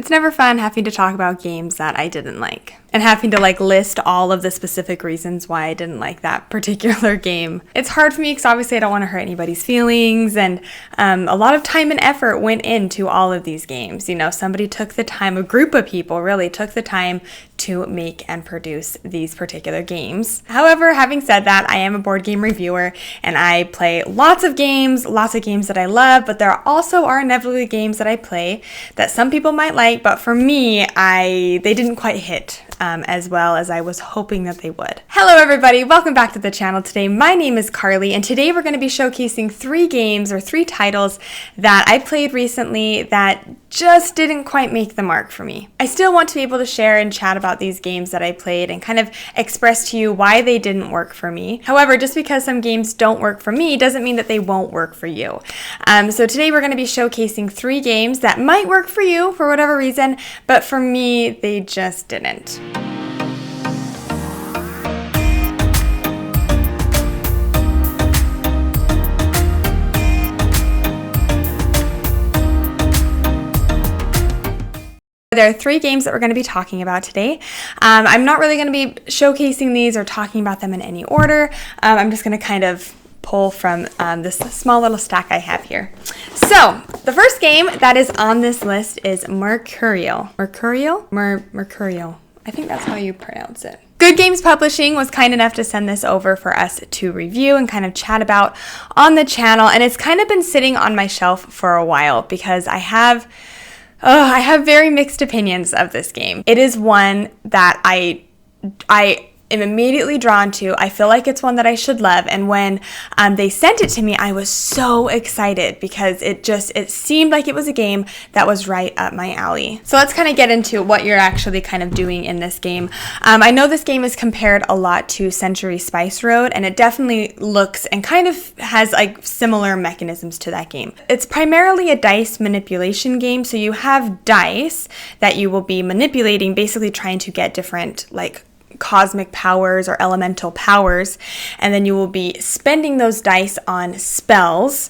It's never fun having to talk about games that I didn't like and having to list all of the specific reasons why I didn't like that particular game. It's hard for me because obviously I don't want to hurt anybody's feelings, and a lot of time and effort went into all of these games. You know, somebody took the time, a group of people really took the time to make and produce these particular games. However, having said that, I am a board game reviewer and I play lots of games that I love, but there also are inevitably games that I play that some people might like, but for me, they didn't quite hit as well as I was hoping that they would. Hello everybody, welcome back to the channel today. My name is Carly and today we're going to be showcasing 3 games or 3 titles that I played recently that just didn't quite make the mark for me. I still want to be able to share and chat about these games that I played and kind of express to you why they didn't work for me. However, just because some games don't work for me doesn't mean that they won't work for you. So today we're going to be showcasing 3 games that might work for you for whatever reason, but for me, they just didn't. There are 3 games that we're going to be talking about today. I'm not really going to be showcasing these or talking about them in any order. I'm just going to kind of pull from this small little stack I have here. So, the first game that is on this list is Mercurial. Mercurial. I think that's how you pronounce it. Good Games Publishing was kind enough to send this over for us to review and kind of chat about on the channel, and it's kind of been sitting on my shelf for a while because I have very mixed opinions of this game. It is one that I am immediately drawn to. I feel like it's one that I should love, and when they sent it to me, I was so excited because it seemed like it was a game that was right up my alley. So let's kind of get into what you're actually kind of doing in this game. I know this game is compared a lot to Century Spice Road, and it definitely looks and kind of has similar mechanisms to that game. It's primarily a dice manipulation game, so you have dice that you will be manipulating, basically trying to get different cosmic powers or elemental powers, and then you will be spending those dice on spells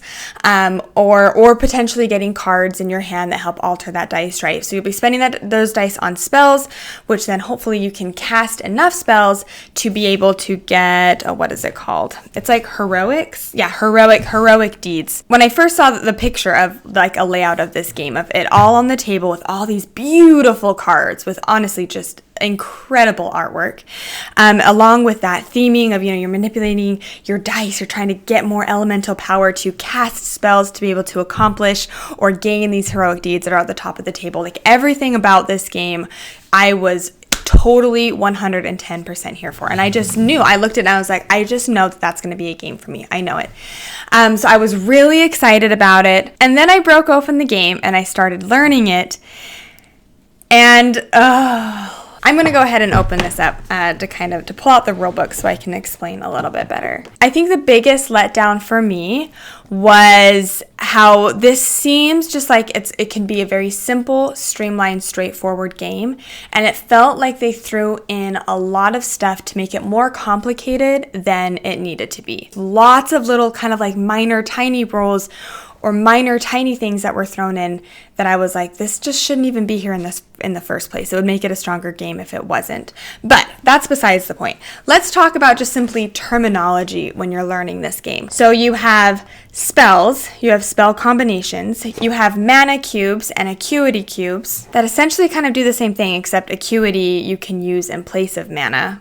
or potentially getting cards in your hand that help alter that dice, right? So you'll be spending those dice on spells, which then hopefully you can cast enough spells to be able to get what is it called? It's like heroics. Yeah, heroic deeds. When I first saw the picture of a layout of this game, of it all on the table with all these beautiful cards with honestly just incredible artwork, along with that theming of, you're manipulating your dice, you're trying to get more elemental power to cast spells to be able to accomplish or gain these heroic deeds that are at the top of the table. Everything about this game, I was totally 110% here for. And I just knew, I looked at it and I was like, I just know that that's going to be a game for me. I know it. So I was really excited about it. And then I broke open the game and I started learning it. And, I'm going to go ahead and open this up to pull out the rule book so I can explain a little bit better. I think the biggest letdown for me was how this seems just like it can be a very simple, streamlined, straightforward game, and it felt like they threw in a lot of stuff to make it more complicated than it needed to be. Lots of little kind of minor, tiny rules or minor tiny things that were thrown in that I was like, this just shouldn't even be here in the first place. It would make it a stronger game if it wasn't. But that's besides the point. Let's talk about just simply terminology when you're learning this game. So you have spells, you have spell combinations, you have mana cubes and acuity cubes that essentially kind of do the same thing, except acuity you can use in place of mana.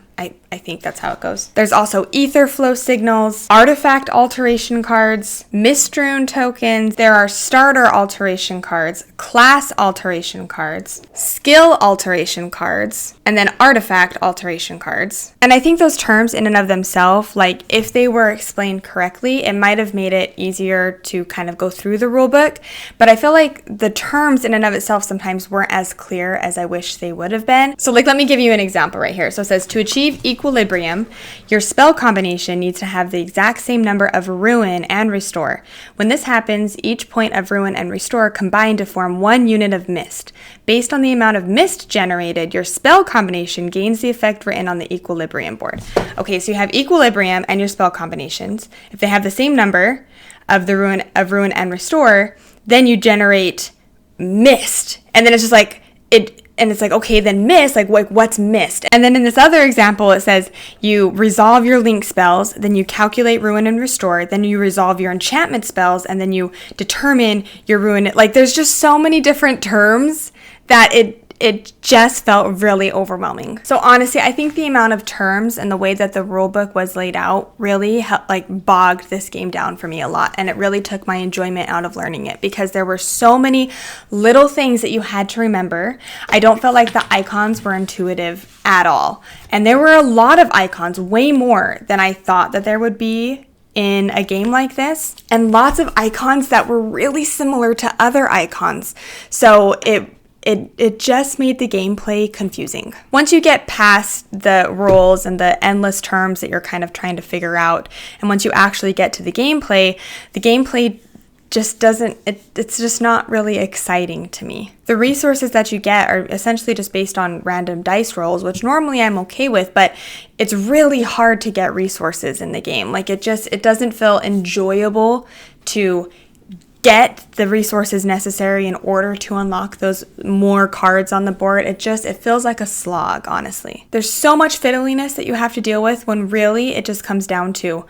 I think that's how it goes. There's also ether flow signals, artifact alteration cards, misstrewn tokens. There are starter alteration cards, class alteration cards, skill alteration cards, and then artifact alteration cards. And I think those terms in and of themselves, if they were explained correctly, it might have made it easier to kind of go through the rule book. But I feel like the terms in and of itself sometimes weren't as clear as I wish they would have been. So let me give you an example right here. So it says to achieve equilibrium, your spell combination needs to have the exact same number of ruin and restore. When this happens, each point of ruin and restore combine to form 1 unit of mist. Based on the amount of mist generated, your spell combination gains the effect written on the equilibrium board. Okay, so you have equilibrium and your spell combinations. If they have the same number of the ruin and restore, then you generate mist. And then it's just and it's like, okay, then miss, like what's missed? And then in this other example, it says you resolve your link spells, then you calculate ruin and restore, then you resolve your enchantment spells, and then you determine your ruin. Like there's just so many different terms that it just felt really overwhelming. So honestly, I think the amount of terms and the way that the rule book was laid out really bogged this game down for me a lot. And it really took my enjoyment out of learning it because there were so many little things that you had to remember. I don't feel like the icons were intuitive at all. And there were a lot of icons, way more than I thought that there would be in a game like this, and lots of icons that were really similar to other icons. So it just made the gameplay confusing. Once you get past the rules and the endless terms that you're kind of trying to figure out, and once you actually get to the gameplay just doesn't, it's just not really exciting to me. The resources that you get are essentially just based on random dice rolls, which normally I'm okay with, but it's really hard to get resources in the game. Like it doesn't feel enjoyable to get the resources necessary in order to unlock those more cards on the board. It feels like a slog, honestly. There's so much fiddliness that you have to deal with when really it just comes down to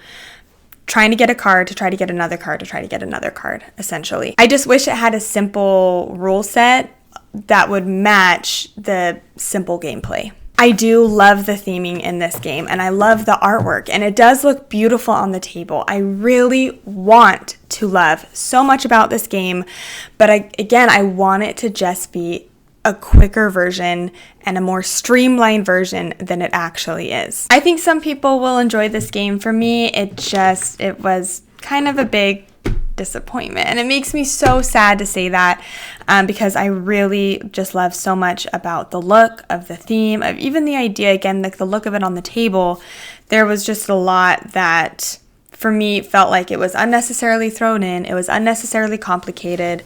trying to get a card to try to get another card to try to get another card, essentially. I just wish it had a simple rule set that would match the simple gameplay. I do love the theming in this game, and I love the artwork, and it does look beautiful on the table. I really want to love so much about this game, but I want it to just be a quicker version and a more streamlined version than it actually is. I think some people will enjoy this game. For me, it was kind of a big disappointment, and it makes me so sad to say that because I really just love so much about the look of the theme, of even the idea, again, like the look of it on the table. There was just a lot that for me felt like it was unnecessarily thrown in. It was unnecessarily complicated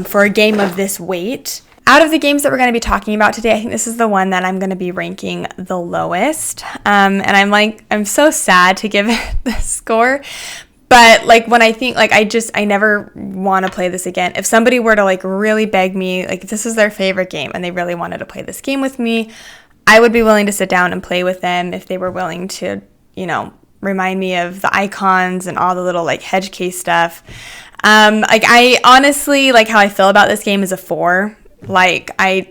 for a game of this weight. Out of the games that we're going to be talking about today, I think this is the one that I'm going to be ranking the lowest, and I'm so sad to give it the score. But like when I think I never want to play this again. If somebody were to like really beg me, like this is their favorite game and they really wanted to play this game with me, I would be willing to sit down and play with them if they were willing to, remind me of the icons and all the little like hedge case stuff. I honestly, like how I feel about this game is a 4. Like I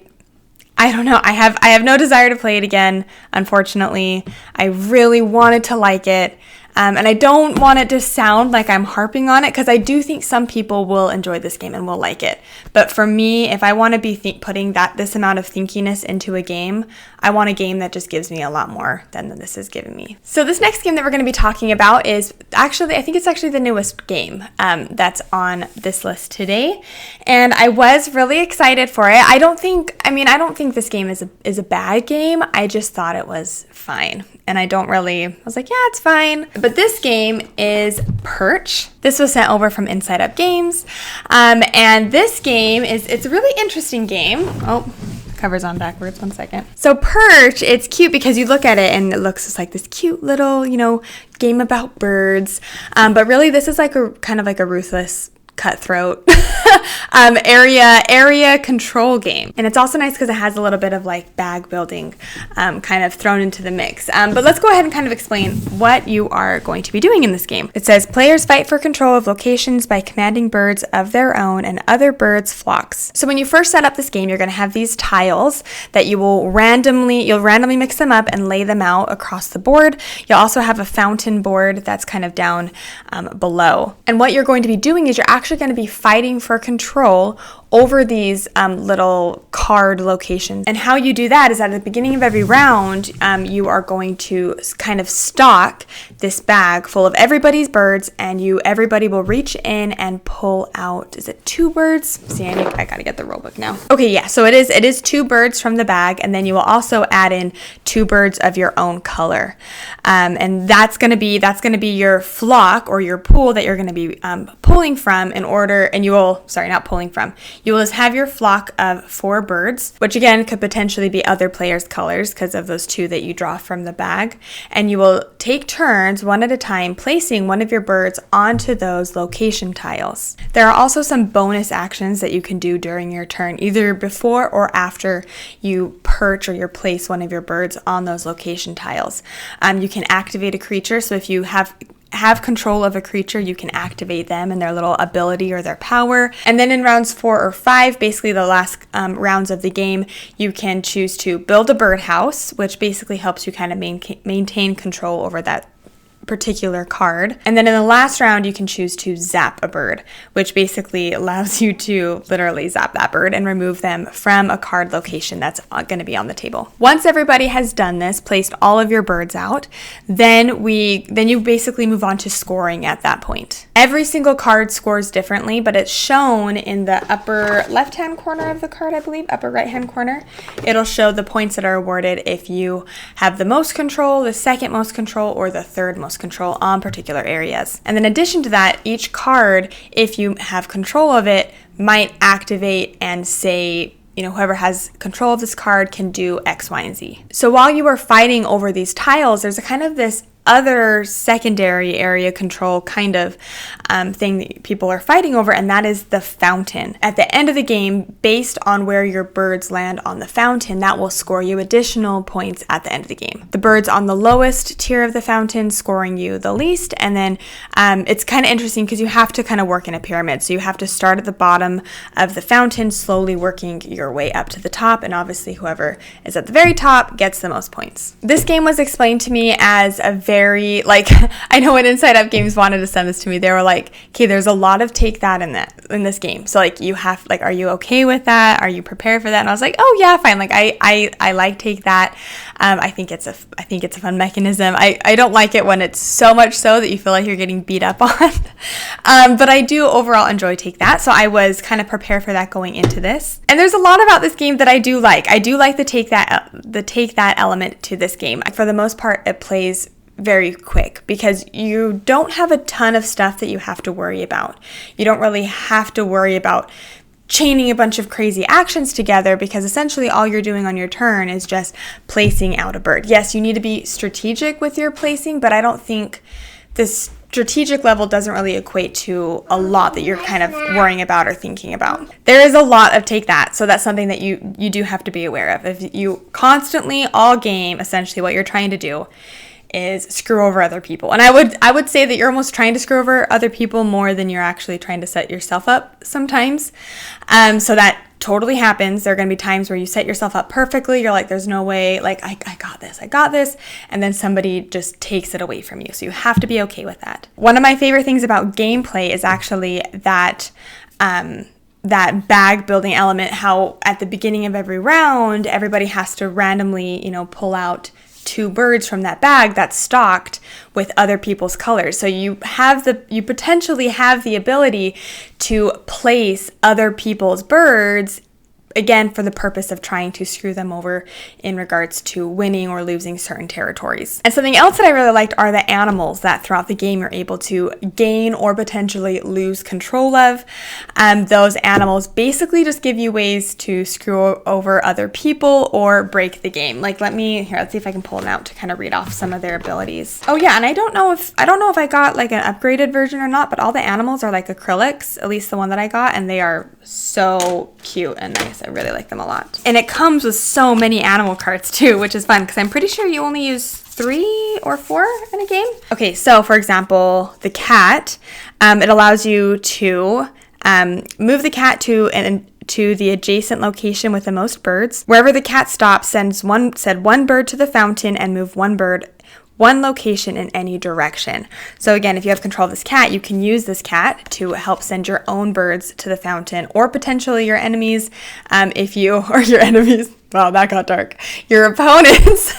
don't know. I have no desire to play it again, unfortunately. I really wanted to like it. And I don't want it to sound like I'm harping on it because I do think some people will enjoy this game and will like it. But for me, if I want to be putting this amount of thinkiness into a game, I want a game that just gives me a lot more than this is giving me. So this next game that we're going to be talking about is I think it's actually the newest game that's on this list today. And I was really excited for it. I don't think this game is a bad game. I just thought it was fine. And I was like, yeah, it's fine. But this game is Perch. This was sent over from Inside Up Games. And this game it's a really interesting game. Oh, cover's on backwards, 1 second. So Perch, it's cute because you look at it and it looks just like this cute little, game about birds. But really this is like a kind of like a ruthless cutthroat area control game. And it's also nice because it has a little bit of like bag building kind of thrown into the mix. But let's go ahead and kind of explain what you are going to be doing in this game. It says players fight for control of locations by commanding birds of their own and other birds' flocks. So when you first set up this game, you're going to have these tiles that you'll randomly mix them up and lay them out across the board. You'll also have a fountain board that's kind of down below. And what you're going to be doing is you're actually going to be fighting for control over these little card locations. And how you do that is at the beginning of every round, you are going to kind of stock this bag full of everybody's birds, and everybody will reach in and pull out, is it 2 birds? See, I gotta get the rule book now. Okay, yeah, so it is 2 birds from the bag, and then you will also add in 2 birds of your own color. And that's gonna be your flock or your pool that you're gonna be pulling from you will just have your flock of 4 birds birds, which again could potentially be other players' colors because of those 2 that you draw from the bag. And you will take turns one at a time placing one of your birds onto those location tiles. There are also some bonus actions that you can do during your turn, either before or after you perch or you place one of your birds on those location tiles. You can activate a creature, so if you have control of a creature, you can activate them and their little ability or their power. And then in rounds 4 or 5, basically the last rounds of the game, you can choose to build a birdhouse, which basically helps you kind of maintain control over that particular card. And then in the last round, you can choose to zap a bird, which basically allows you to literally zap that bird and remove them from a card location that's going to be on the table. Once everybody has done this, placed all of your birds out, then you basically move on to scoring at that point. Every single card scores differently, but it's shown in the upper left-hand corner of the card, I believe, upper right-hand corner. It'll show the points that are awarded if you have the most control, the second most control, or the third most control on particular areas. And in addition to that, each card, if you have control of it, might activate and say, whoever has control of this card can do X, Y, and Z. So while you are fighting over these tiles, there's a kind of this other secondary area control kind of thing that people are fighting over, and that is the fountain. At the end of the game, based on where your birds land on the fountain, that will score you additional points at the end of the game. The birds on the lowest tier of the fountain scoring you the least, and then it's kind of interesting because you have to kind of work in a pyramid. So you have to start at the bottom of the fountain, slowly working your way up to the top, and obviously whoever is at the very top gets the most points. This game was explained to me as a very, I know when Inside Up Games wanted to send this to me, they were like, okay, there's a lot of take that in this game. So you have, are you okay with that? Are you prepared for that? And I was like, oh yeah, fine. I like take that. I think it's a fun mechanism. I don't like it when it's so much so that you feel like you're getting beat up on. But I do overall enjoy take that. So I was kind of prepared for that going into this. And there's a lot about this game that I do like. I do like the take that element to this game. For the most part, it plays very quick because you don't have a ton of stuff that you have to worry about. You don't really have to worry about chaining a bunch of crazy actions together because essentially all you're doing on your turn is just placing out a bird. Yes, you need to be strategic with your placing, but I don't think this strategic level doesn't really equate to a lot that you're kind of worrying about or thinking about. There is a lot of take that, so that's something that you do have to be aware of. If you constantly, all game, essentially what you're trying to do is screw over other people. And I would say that you're almost trying to screw over other people more than you're actually trying to set yourself up sometimes. So that totally happens. There are going to be times where you set yourself up perfectly. You're like, there's no way, I got this. And then somebody just takes it away from you. So you have to be okay with that. One of my favorite things about gameplay is actually that bag building element, how at the beginning of every round, everybody has to randomly, pull out 2 birds from that bag that's stocked with other people's colors. So you potentially have the ability to place other people's birds, again, for the purpose of trying to screw them over in regards to winning or losing certain territories. And something else that I really liked are the animals that throughout the game you're able to gain or potentially lose control of. Those animals basically just give you ways to screw over other people or break the game. Let's see if I can pull them out to kind of read off some of their abilities. Oh yeah, and I don't know if I got an upgraded version or not, but all the animals are acrylics, at least the one that I got, and they are so cute and nice. I really like them a lot. And it comes with so many animal cards too, which is fun because I'm pretty sure you only use 3 or 4 in a game. Okay, so for example, the cat, it allows you to move the cat to the adjacent location with the most birds. Wherever the cat stops, send one bird to the fountain and move one location in any direction. So again, if you have control of this cat, you can use this cat to help send your own birds to the fountain or potentially your enemies, wow, that got dark. Your opponents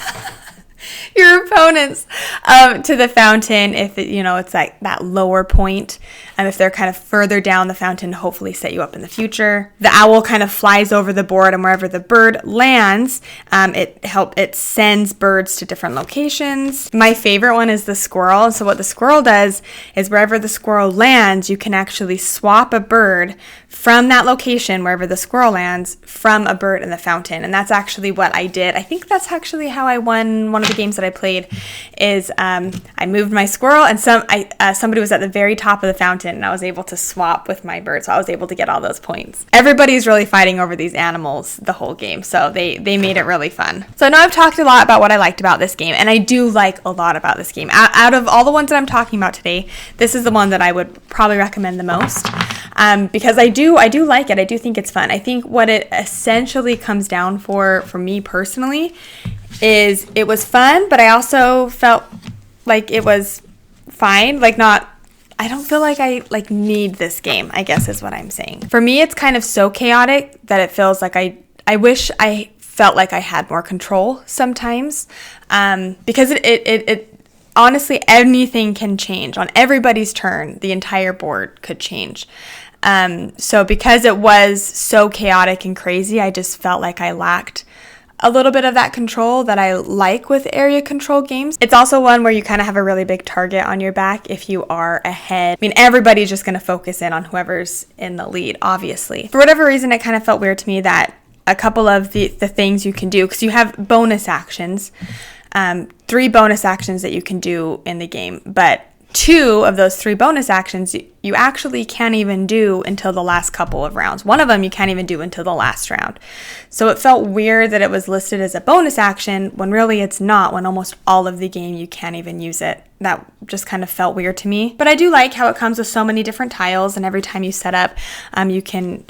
your opponents to the fountain if it's like that lower point, and if they're kind of further down the fountain, hopefully set you up in the future. The owl kind of flies over the board, and wherever the bird lands, it sends birds to different locations. My favorite one is the squirrel. So what the squirrel does is wherever the squirrel lands, you can actually swap a bird from that location, wherever the squirrel lands, from a bird in the fountain. And that's actually what I did. I think that's actually how I won one of the games that I played, is I moved my squirrel, and somebody was at the very top of the fountain, and I was able to swap with my bird, so I was able to get all those points. Everybody's really fighting over these animals the whole game, so they made it really fun. So I know I've talked a lot about what I liked about this game, and I do like a lot about this game. Out of all the ones that I'm talking about today, this is the one that I would probably recommend the most, because I do like it. I do think it's fun. I think what it essentially comes down for me personally is it was fun, but I also felt like it was fine. I don't feel like I need this game, I guess is what I'm saying. For me, it's kind of so chaotic that it feels like I wish I felt like I had more control sometimes, because it honestly, anything can change on everybody's turn. The entire board could change. So because it was so chaotic and crazy, I just felt like I lacked a little bit of that control that I like with area control games. It's also one where you kind of have a really big target on your back if you are ahead. I mean, everybody's just going to focus in on whoever's in the lead, obviously. For whatever reason, it kind of felt weird to me that a couple of the things you can do, because you have bonus actions, 3 bonus actions that you can do in the game, but 2 of those 3 bonus actions you actually can't even do until the last couple of rounds. One of them you can't even do until the last round. So it felt weird that it was listed as a bonus action when really it's not, when almost all of the game you can't even use it. That just kind of felt weird to me. But I do like how it comes with so many different tiles, and every time you set up, you can,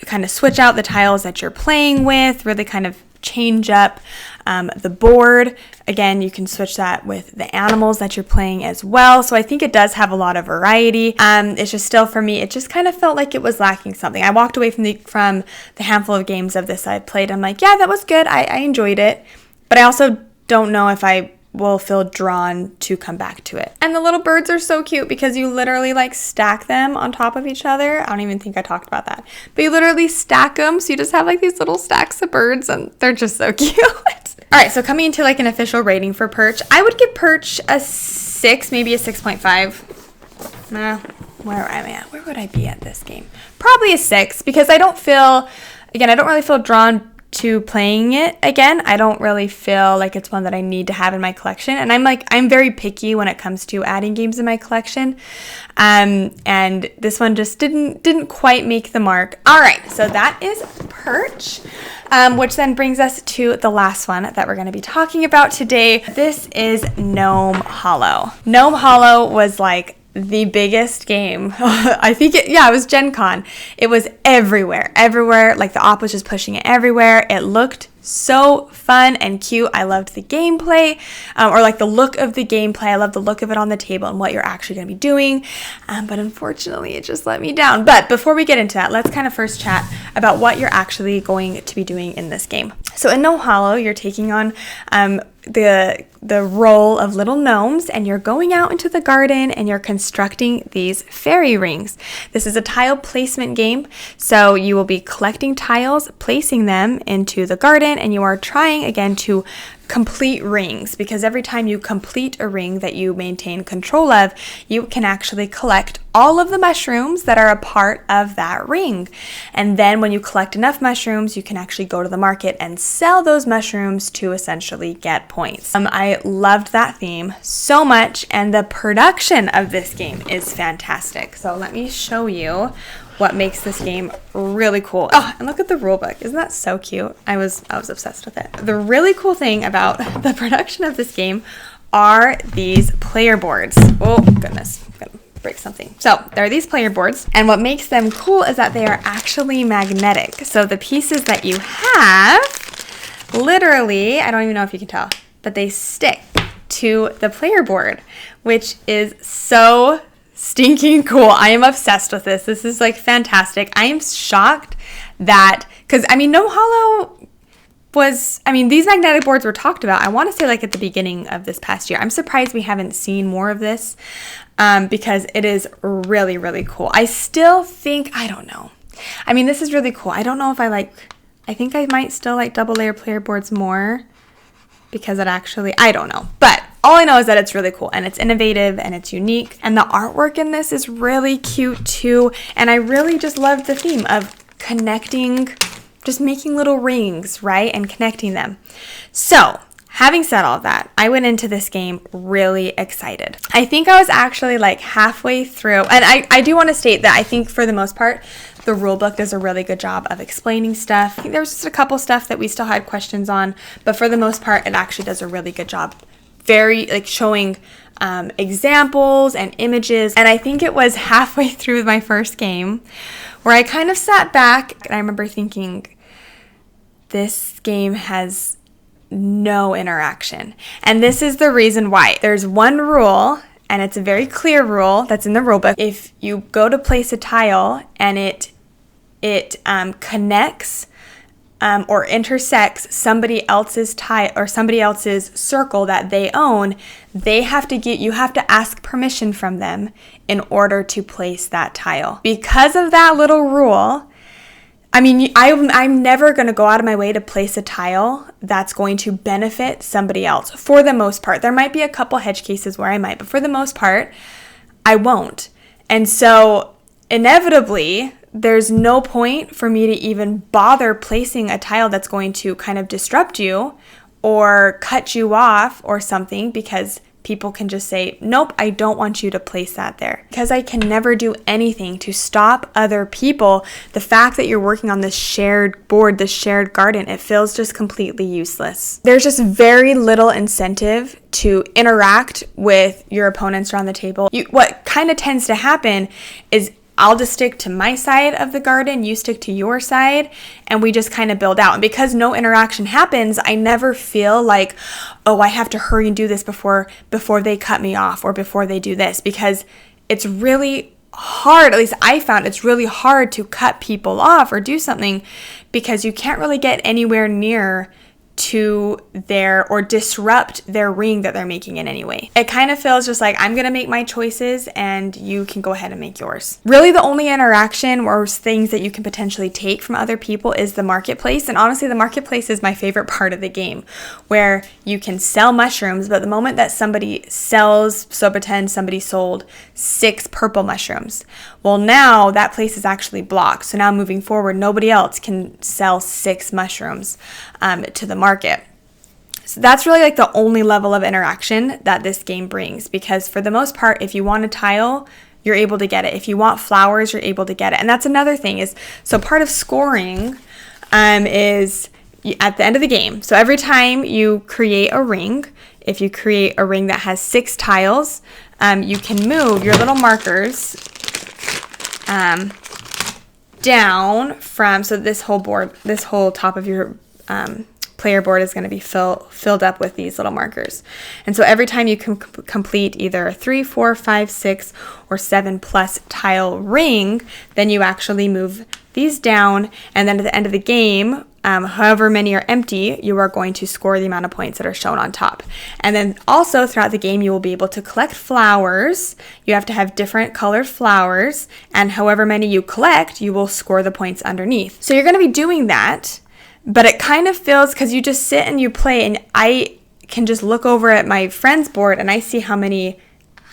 kind of switch out the tiles that you're playing with, really kind of change up the board. Again, you can switch that with the animals that you're playing as well. So I think it does have a lot of variety. It's just still, for me, it just kind of felt like it was lacking something. I walked away from the handful of games of this I played. I'm like, yeah, that was good. I enjoyed it. But I also don't know if I will feel drawn to come back to it. And the little birds are so cute because you literally stack them on top of each other. I don't even think I talked about that. But you literally stack them, so you just have these little stacks of birds, and they're just so cute. All right, so coming into an official rating for Perch, I would give Perch a 6, maybe a 6.5. Where am I at? Where would I be at this game? Probably a 6, because I don't really feel drawn to playing it again. I don't really feel like it's one that I need to have in my collection, and I'm very picky when it comes to adding games in my collection, and this one just didn't quite make the mark. All right, so that is Perch, which then brings us to the last one that we're going to be talking about today. This is Gnome Hollow. Gnome Hollow was the biggest game. I think it was Gen Con. It was everywhere. The op was just pushing it everywhere. It looked so fun and cute. I loved the gameplay, or the look of the gameplay. I love the look of it on the table and what you're actually going to be doing. But unfortunately, it just let me down. But before we get into that, let's kind of first chat about what you're actually going to be doing in this game. So in Gnome Hollow, you're taking on the role of little gnomes, and you're going out into the garden and you're constructing these fairy rings. This is a tile placement game, so you will be collecting tiles, placing them into the garden, and you are trying again to complete rings, because every time you complete a ring that you maintain control of, you can actually collect all of the mushrooms that are a part of that ring. And then when you collect enough mushrooms, you can actually go to the market and sell those mushrooms to essentially get points. I loved that theme so much, and the production of this game is fantastic. So let me show you what makes this game really cool. Oh, and look at the rule book. Isn't that so cute? I was obsessed with it. The really cool thing about the production of this game are these player boards. Oh, goodness. I'm going to break something. So there are these player boards, and what makes them cool is that they are actually magnetic. So the pieces that you have, literally, I don't even know if you can tell, but they stick to the player board, which is so stinking cool. I am obsessed with this. This is fantastic. I am shocked that, because Gnome Hollow these magnetic boards were talked about, I want to say like at the beginning of this past year. I'm surprised we haven't seen more of this because it is really, really cool. I still think, I don't know. This is really cool. I don't know if I think I might still like double layer player boards more because I don't know. But all I know is that it's really cool and it's innovative and it's unique. And the artwork in this is really cute too. And I really just love the theme of connecting, just making little rings, right? And connecting them. So having said all of that, I went into this game really excited. I think I was actually like halfway through, and I do want to state that I think for the most part, the rule book does a really good job of explaining stuff. I think there was just a couple stuff that we still had questions on, but for the most part, it actually does a really good job. Very like showing examples and images. And I think it was halfway through my first game where I kind of sat back and I remember thinking, this game has no interaction. And this is the reason why. There's one rule, and it's a very clear rule that's in the rule book. If you go to place a tile and it connects or intersects somebody else's tile or somebody else's circle that they own, you have to ask permission from them in order to place that tile. Because of that little rule, I'm never going to go out of my way to place a tile that's going to benefit somebody else. For the most part, there might be a couple hedge cases where I might, but for the most part, I won't. And so inevitably, there's no point for me to even bother placing a tile that's going to kind of disrupt you or cut you off or something, because people can just say, nope, I don't want you to place that there. Because I can never do anything to stop other people. The fact that you're working on this shared board, this shared garden, it feels just completely useless. There's just very little incentive to interact with your opponents around the table. What kind of tends to happen is I'll just stick to my side of the garden, you stick to your side, and we just kind of build out. And because no interaction happens, I never feel like, oh, I have to hurry and do this before they cut me off or before they do this, because it's really hard, at least I found it's really hard to cut people off or do something because you can't really get anywhere near to or disrupt their ring that they're making in any way. It kind of feels just like I'm going to make my choices and you can go ahead and make yours. Really, the only interaction or things that you can potentially take from other people is the marketplace. And honestly, the marketplace is my favorite part of the game, where you can sell mushrooms, but the moment that somebody sells, so pretend somebody sold 6 purple mushrooms. Well, now that place is actually blocked. So now moving forward, nobody else can sell 6 mushrooms to the market. So that's really like the only level of interaction that this game brings, because for the most part, if you want a tile, you're able to get it. If you want flowers, you're able to get it. And that's another thing so part of scoring is at the end of the game. So every time you create a ring, if you create a ring that has 6 tiles, you can move your little markers down from, so this whole top of your player board is going to be filled up with these little markers. And so every time you complete either a 3, 4, 5, 6, or 7 plus tile ring, then you actually move these down, and then at the end of the game, however many are empty, you are going to score the amount of points that are shown on top. And then also throughout the game, you will be able to collect flowers. You have to have different colored flowers, and however many you collect, you will score the points underneath. So you're going to be doing that, but it kind of feels, because you just sit and you play, and I can just look over at my friend's board and I see how many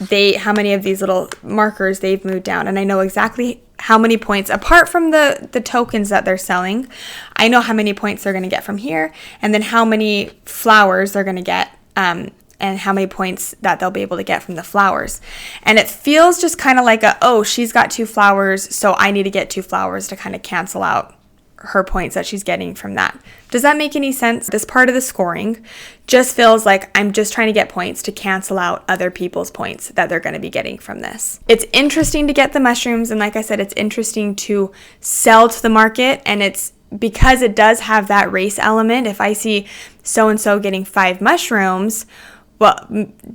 of these little markers they've moved down, and I know exactly how many points, apart from the tokens that they're selling, I know how many points they're going to get from here, and then how many flowers they're going to get, and how many points that they'll be able to get from the flowers. And it feels just kind of like she's got 2 flowers, so I need to get 2 flowers to kind of cancel out her points that she's getting from that. Does that make any sense? This part of the scoring just feels like I'm just trying to get points to cancel out other people's points that they're going to be getting from this. It's interesting to get the mushrooms, and like I said, it's interesting to sell to the market, and it's because it does have that race element. If I see so-and-so getting 5 mushrooms, well,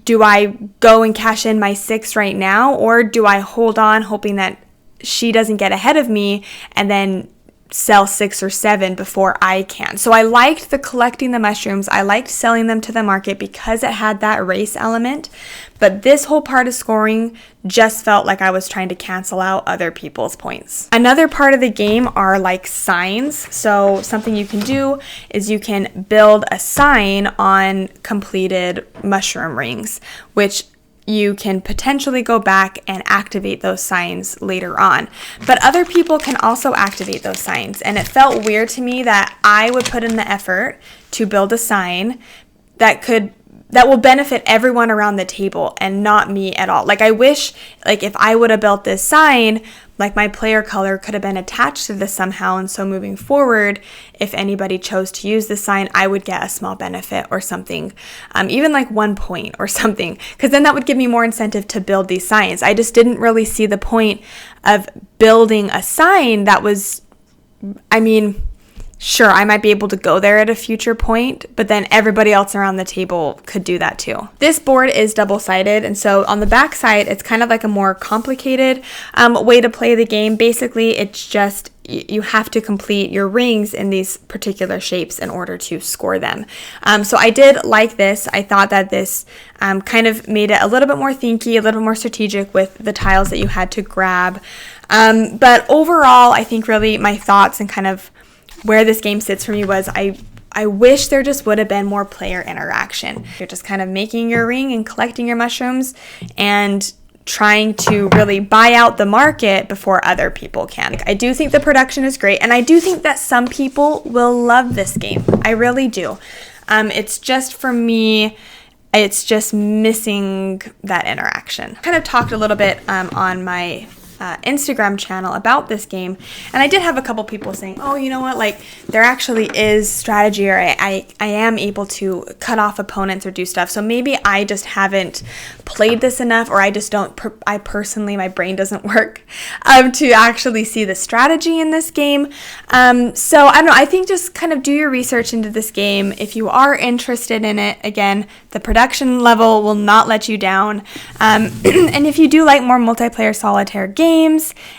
do I go and cash in my 6 right now, or do I hold on hoping that she doesn't get ahead of me and then sell 6 or 7 before I can. So I liked the collecting the mushrooms. I liked selling them to the market because it had that race element. But this whole part of scoring just felt like I was trying to cancel out other people's points. Another part of the game are like signs. So something you can do is you can build a sign on completed mushroom rings, which you can potentially go back and activate those signs later on. But other people can also activate those signs. And it felt weird to me that I would put in the effort to build a sign that will benefit everyone around the table and not me at all. Like I wish, like if I would have built this sign, like my player color could have been attached to this somehow. And so moving forward, if anybody chose to use the sign, I would get a small benefit or something, even like 1 point or something, because then that would give me more incentive to build these signs. I just didn't really see the point of building a sign that was, sure, I might be able to go there at a future point, but then everybody else around the table could do that too. This board is double-sided, and so on the back side, it's kind of like a more complicated way to play the game. Basically, it's just you have to complete your rings in these particular shapes in order to score them. So I did like this. I thought that this kind of made it a little bit more thinky, a little more strategic with the tiles that you had to grab. But overall, I think really my thoughts and kind of where this game sits for me was I wish there just would have been more player interaction. You're just kind of making your ring and collecting your mushrooms and trying to really buy out the market before other people can. I do think the production is great, and I do think that some people will love this game. I really do. It's just for me, it's just missing that interaction. I kind of talked a little bit on my Instagram channel about this game, and I did have a couple people saying, oh, you know what, like there actually is strategy, or I am able to cut off opponents or do stuff, so maybe I just haven't played this enough, or I just don't, I personally, my brain doesn't work to actually see the strategy in this game. So I don't know, I think just kind of do your research into this game. If you are interested in it, again, the production level will not let you down, and if you do like more multiplayer solitaire games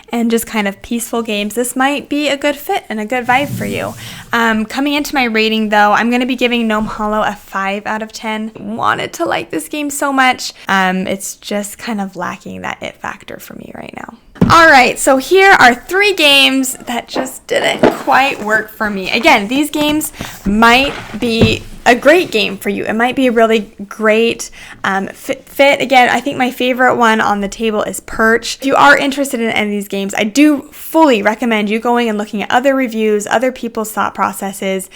and just kind of peaceful games, this might be a good fit and a good vibe for you. Coming into my rating though, I'm going to be giving Gnome Hollow a 5 out of 10. Wanted to like this game so much. It's just kind of lacking that it factor for me right now. Alright, so here are 3 games that just didn't quite work for me. Again, these games might be a great game for you. It might be a really great fit. Again, I think my favorite one on the table is Perch. If you are interested in any of these games, I do fully recommend you going and looking at other reviews, other people's thought processes.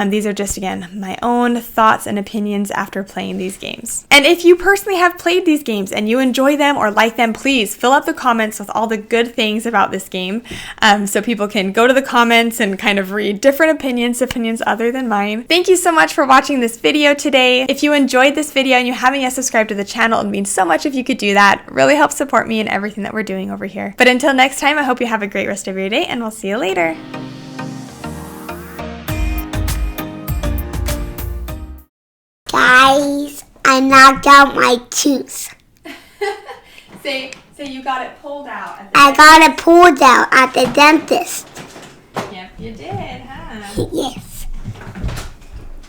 These are just, again, my own thoughts and opinions after playing these games. And if you personally have played these games and you enjoy them or like them, please fill up the comments with all the good things about this game, so people can go to the comments and kind of read different opinions other than mine. Thank you so much for watching this video today. If you enjoyed this video and you haven't yet subscribed to the channel, it would mean so much if you could do that. It really helps support me and everything that we're doing over here. But until next time, I hope you have a great rest of your day, and we'll see you later. Guys, I knocked out my tooth. Say you got it pulled out. I got it pulled out at the dentist. Yep, you did, huh? Yes.